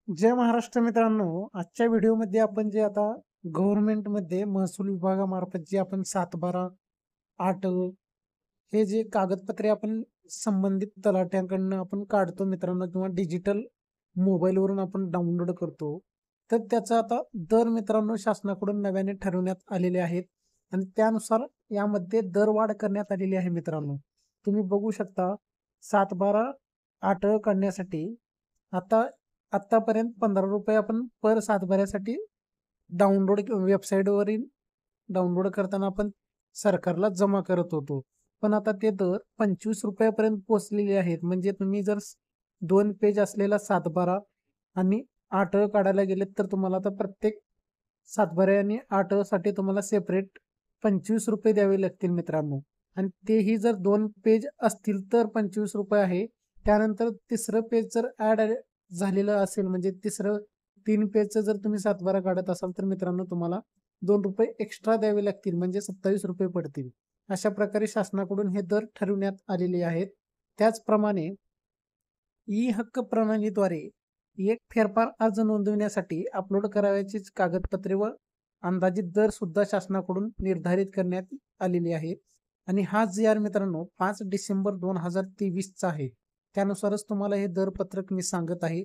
जय महाराष्ट्र मित्रांनो, आजच्या व्हिडिओमध्ये आपण जे आता गव्हर्नमेंटमध्ये महसूल विभागामार्फत जे आपण 7/12, 8 हे जे कागदपत्रे आपण संबंधित तलाठ्यांकडनं आपण काढतो मित्रांनो किंवा डिजिटल मोबाईलवरून आपण डाउनलोड करतो. तर त्याचा आता दर मित्रांनो शासनाकडून नव्याने ठरवण्यात आलेले आहेत आणि त्यानुसार यामध्ये दरवाढ करण्यात आलेली आहे मित्रांनो. तुम्ही बघू शकता 7/12, 8 काढण्यासाठी आता आत्तापर्यंत ₹15 आपण पर सातबाऱ्यासाठी डाउनलोड किंवा वेबसाईटवरील डाउनलोड करताना आपण सरकारला जमा करत होतो. पण आता ते दर ₹25 पर्यंत पोहोचलेले आहेत. म्हणजे तुम्ही जर 2 पेज असलेला 7/12 आणि 8 काढायला गेलेत तर तुम्हाला आता प्रत्येक 7/12 आणि 8 साठी तुम्हाला सेपरेट ₹25 द्यावे लागतील मित्रांनो. आणि तेही जर 2 पेज असतील तर ₹25 आहे. त्यानंतर तिसरं पेज जर ॲड झालेलं असेल म्हणजे तिसरं 3 पेजचं जर तुम्ही 7/12 काढत असाल तर मित्रांनो तुम्हाला ₹2 एक्स्ट्रा द्यावे लागतील म्हणजे ₹27 पडतील. अशा प्रकारे शासनाकडून हे दर ठरवण्यात आलेले आहेत. त्याचप्रमाणे ई हक्क प्रणालीद्वारे एक फेरफार अर्ज नोंदवण्यासाठी अपलोड करावयाची कागदपत्रे व अंदाजित दर सुद्धा शासनाकडून निर्धारित करण्यात आलेले आहेत. आणि हा जी-आर मित्रांनो 5 डिसेंबर 2023 आहे. त्यानुसारच तुम्हाला हे दरपत्रक मी सांगत आहे.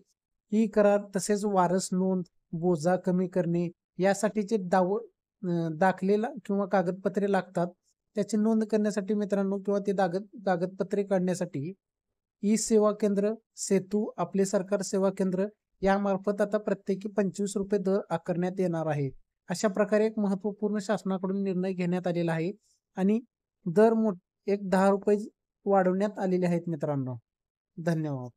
ई करार तसेच वारस नोंद, बोजा कमी करणे यासाठीचे दाखलेला किंवा कागदपत्रे लागतात. त्याची नोंद करण्यासाठी मित्रांनो किंवा ते कागदपत्रे काढण्यासाठी ई सेवा केंद्र, सेतू, आपले सरकार सेवा केंद्र यामार्फत आता प्रत्येकी ₹25 दर आकारण्यात येणार आहे. अशा प्रकारे एक महत्त्वपूर्ण शासनाकडून निर्णय घेण्यात आलेला आहे आणि दर एक ₹10 वाढवण्यात आलेले आहेत मित्रांनो. धन्यवाद.